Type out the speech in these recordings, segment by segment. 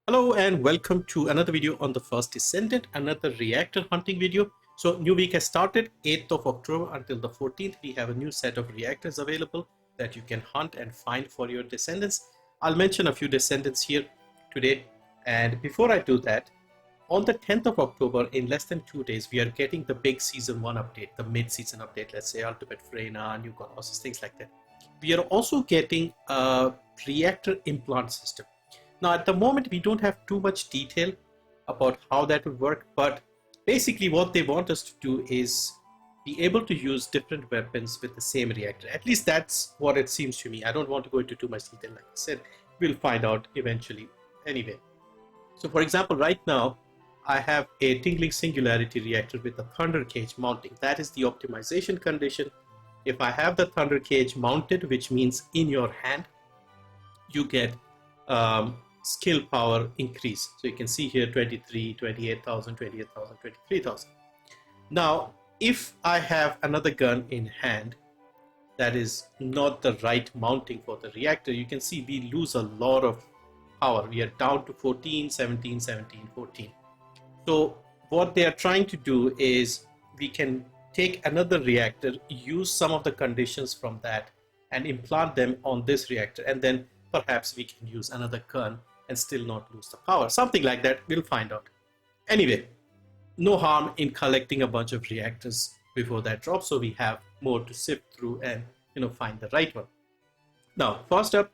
Hello and welcome to another video on the first descendant, another reactor hunting video. So new week has started 8th of October until the 14th. We have a new set of reactors available that you can hunt and find for your descendants. I'll mention a few descendants here today. And before I do that, on the 10th of October, in less than 2 days, we are getting the big season 1 update, the mid-season update, let's say Ultimate Freyna, New Colossus, things like that. We are also getting a reactor implant system. Now, at the moment, we don't have too much detail about how that will work, but basically what they want us to do is be able to use different weapons with the same reactor. At least that's what it seems to me. I don't want to go into too much detail. Like I said, we'll find out eventually anyway. So for example, right now, I have a tingling singularity reactor with a thunder cage mounting. That is the optimization condition. If I have the thunder cage mounted, which means in your hand, you get skill power increase. So you can see here 23, 28,000, 28,000, 23,000. Now, if I have another gun in hand that is not the right mounting for the reactor, you can see we lose a lot of power. We are down to 14, 17, 17, 14. So what they are trying to do is we can take another reactor, use some of the conditions from that and implant them on this reactor, and then perhaps we can use another gun and still not lose the power. Something like that, we'll find out. Anyway, no harm in collecting a bunch of reactors before that drop, so we have more to sift through and find the right one. Now, first up,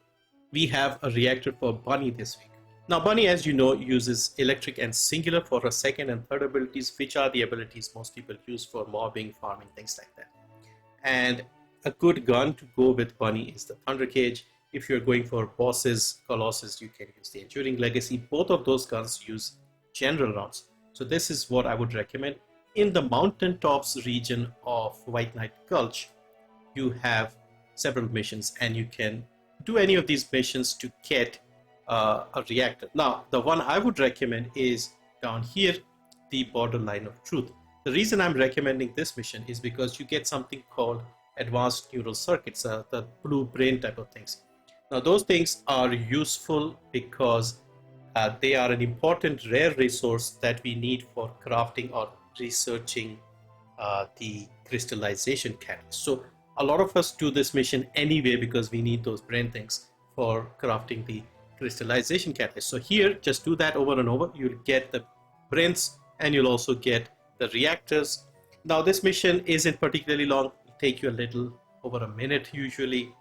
we have a reactor for Bunny this week. Now, Bunny, as you know, uses electric and singular for her second and third abilities, which are the abilities most people use for mobbing, farming, things like that. And a good gun to go with Bunny is the Thunder Cage. If you're going for bosses, Colossus, you can use the Enduring Legacy. Both of those guns use general rounds. So this is what I would recommend. In the mountaintops region of White Knight Gulch, you have several missions and you can do any of these missions to get a reactor. Now, the one I would recommend is down here, the Borderline of Truth. The reason I'm recommending this mission is because you get something called advanced neural circuits, the blue brain type of things. Now, those things are useful because they are an important rare resource that we need for crafting or researching the crystallization catalyst. So a lot of us do this mission anyway because we need those brain things for crafting the crystallization catalyst. So here, just do that over and over. You'll get the brains and you'll also get the reactors. Now, this mission isn't particularly long. It'll take you a little over a minute usually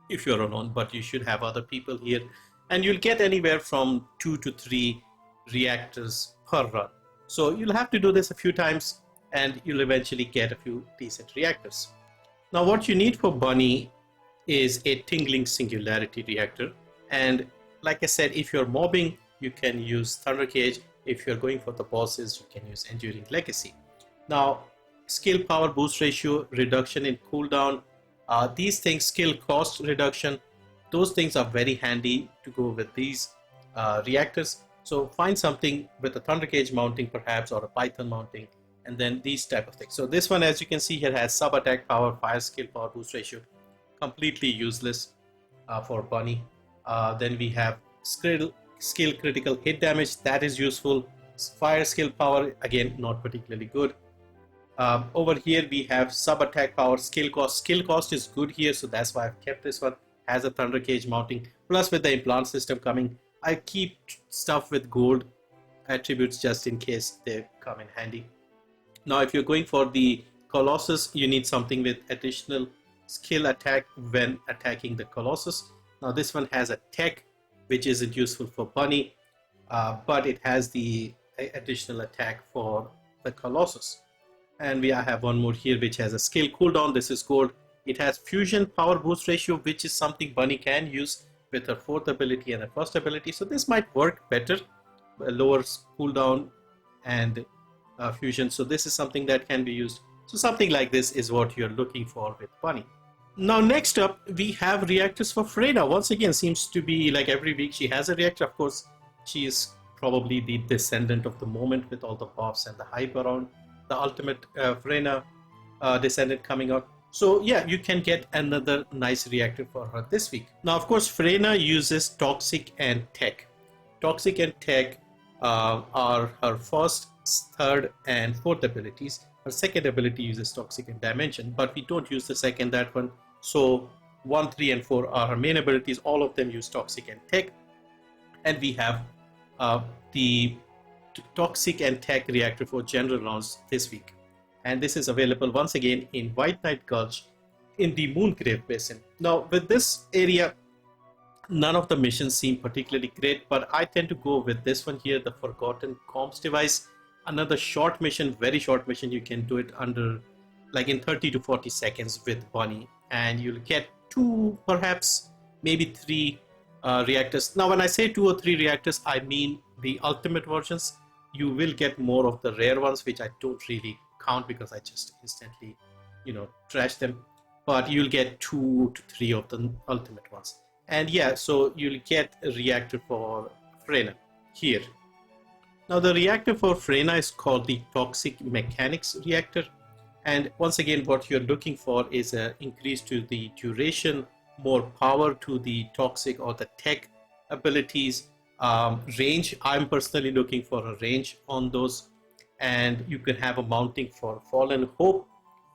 if you're alone, but you should have other people here, and you'll get anywhere from 2 to 3 reactors per run. So you'll have to do this a few times and you'll eventually get a few decent reactors. Now, what you need for Bunny is a tingling singularity reactor, and like I said, if you're mobbing, you can use Thunder Cage. If you're going for the bosses, you can use Enduring Legacy. Now, skill power boost ratio, reduction in cooldown, these things, skill cost reduction, those things are very handy to go with these reactors. So find something with a Thunder Cage mounting perhaps, or a Python mounting, and then these type of things. So this one, as you can see here, has sub attack power, fire skill power boost ratio, completely useless for Bunny. Then we have skill critical hit damage, that is useful. Fire skill power, again, not particularly good. Over here we have sub attack power, skill cost. Skill cost is good here, so that's why I've kept this one. Has a Thunder Cage mounting. Plus, with the implant system coming, I keep stuff with gold attributes just in case they come in handy. Now, if you're going for the Colossus, you need something with additional skill attack when attacking the Colossus. Now, this one has a tech, which isn't useful for Bunny, but it has the additional attack for the Colossus. And I have one more here which has a skill cooldown. This is gold. It has fusion power boost ratio, which is something Bunny can use with her fourth ability and her first ability. So this might work better, lower cooldown and fusion. So this is something that can be used. So something like this is what you're looking for with Bunny. Now, next up, we have reactors for Freyna. Once again, seems to be like every week she has a reactor. Of course, she is probably the descendant of the moment with all the buffs and the hype around the ultimate Freyna descendant coming out. So yeah, you can get another nice reactor for her this week. Now, of course, Freyna uses toxic and tech. Toxic and Tech are her first, third, and fourth abilities. Her second ability uses Toxic and Dimension, but we don't use the second, that one. So 1, 3, and 4 are her main abilities. All of them use Toxic and Tech. And we have the Toxic and Tech reactor for general rounds this week. And this is available once again in White Knight Gulch in the Moongrave Basin. Now, with this area, none of the missions seem particularly great, but I tend to go with this one here, the Forgotten Comms Device. Another short mission, very short mission. You can do it under like in 30 to 40 seconds with Bunny, and you'll get 2, perhaps maybe 3 reactors. Now, when I say 2 or 3 reactors, I mean the ultimate versions. You will get more of the rare ones, which I don't really count because I just instantly, trash them. But you'll get 2 to 3 of the ultimate ones. And yeah, so you'll get a reactor for Freyna here. Now, the reactor for Freyna is called the Toxic Mechanics Reactor. And once again, what you're looking for is an increase to the duration, more power to the toxic or the tech abilities, range. I'm personally looking for a range on those. And you can have a mounting for Fallen Hope.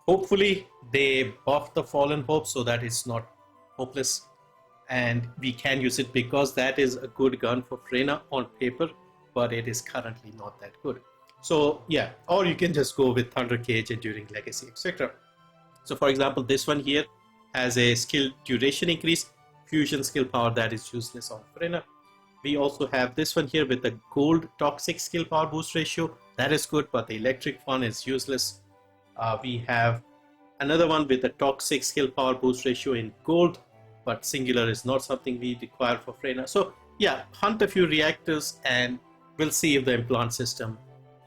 Hopefully, they buff the Fallen Hope so that it's not hopeless. And we can use it because that is a good gun for Freyna on paper, but it is currently not that good. So yeah, or you can just go with Thunder Cage, Enduring Legacy, etc. So for example, this one here has a skill duration increase, fusion skill power that is useless on Freyna. We also have this one here with the gold toxic skill power boost ratio. That is good, but the electric one is useless. We have another one with a toxic skill power boost ratio in gold, but singular is not something we require for Freyna. So yeah, hunt a few reactors and we'll see if the implant system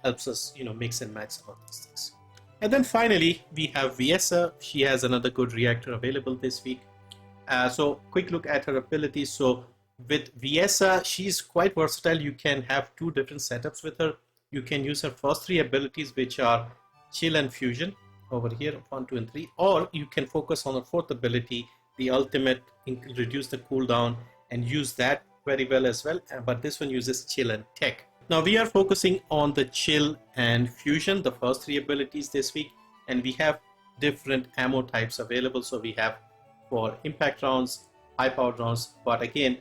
helps us, mix and match some of these things. And then finally, we have Viessa. She has another good reactor available this week. So quick look at her abilities. So with Viessa, she's quite versatile. You can have 2 different setups with her. You can use her first 3 abilities, which are Chill and Fusion over here, 1, 2, and 3. Or you can focus on the 4th ability, the ultimate, reduce the cooldown, and use that very well as well. But this one uses Chill and Tech. Now we are focusing on the Chill and Fusion, the first 3 abilities this week, and we have different ammo types available. So we have for impact rounds, high powered rounds, but again,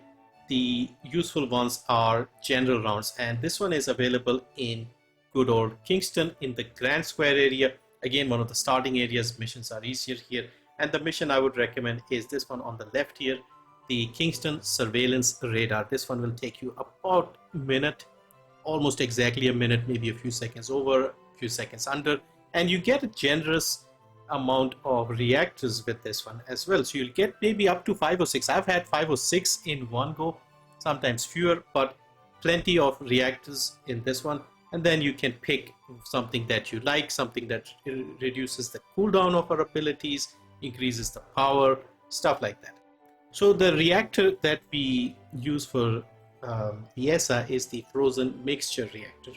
the useful ones are general rounds, and this one is available in good old Kingston in the Grand Square area. Again, one of the starting areas. Missions are easier here. And the mission I would recommend is this one on the left here, the Kingston Surveillance Radar. This one will take you about a minute, almost exactly a minute, maybe a few seconds over, a few seconds under. And you get a generous amount of reactors with this one as well. So you'll get maybe up to 5 or 6. I've had 5 or 6 in one go, sometimes fewer, but plenty of reactors in this one. And then you can pick something that you like, something that reduces the cooldown of our abilities, increases the power, stuff like that. So the reactor that we use for Viessa is the Frozen Mixture Reactor.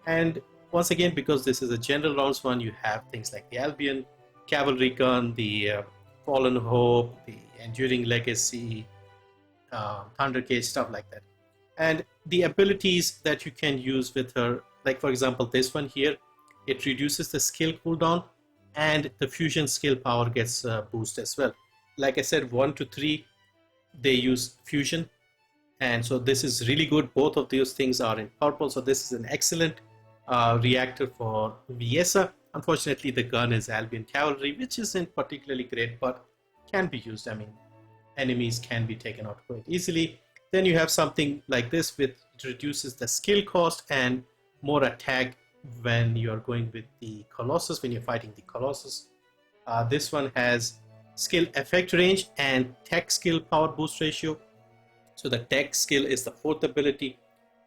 And once again, because this is a general rounds one, you have things like the Albion, Cavalry Gun, the Fallen Hope, the Enduring Legacy, Thunder Cage, stuff like that. And the abilities that you can use with her, like for example, this one here, it reduces the skill cooldown and the fusion skill power gets boosted as well. Like I said, 1 to 3, they use fusion. And so this is really good. Both of those things are in purple. So this is an excellent reactor for Viessa. Unfortunately, the gun is Albion Cavalry, which isn't particularly great, but can be used. I mean, enemies can be taken out quite easily. Then you have something like this, which reduces the skill cost and more attack when you are going with the Colossus, when you're fighting the Colossus. This one has skill effect range and tech skill power boost ratio. So the tech skill is the 4th ability,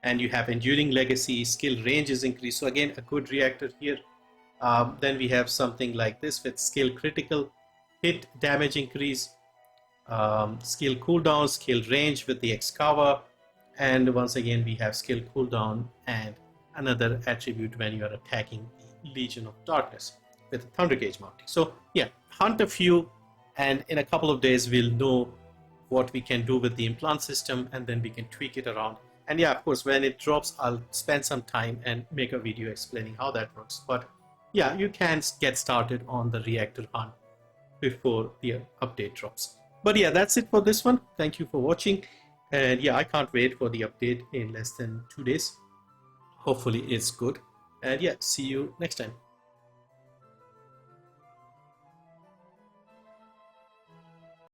and you have Enduring Legacy, skill range is increased. So again, a good reactor here. Then we have something like this with skill critical, hit damage increase, skill cooldown, skill range with the Excava, and once again we have skill cooldown and another attribute when you are attacking the Legion of Darkness with a Thunder Cage mounting. So yeah, hunt a few, and in a couple of days we'll know what we can do with the implant system, and then we can tweak it around. And yeah, of course, when it drops, I'll spend some time and make a video explaining how that works. But yeah, you can get started on the reactor hunt before the update drops. But yeah, that's it for this one. Thank you for watching. And yeah, I can't wait for the update in less than 2 days. Hopefully it's good. And yeah, see you next time.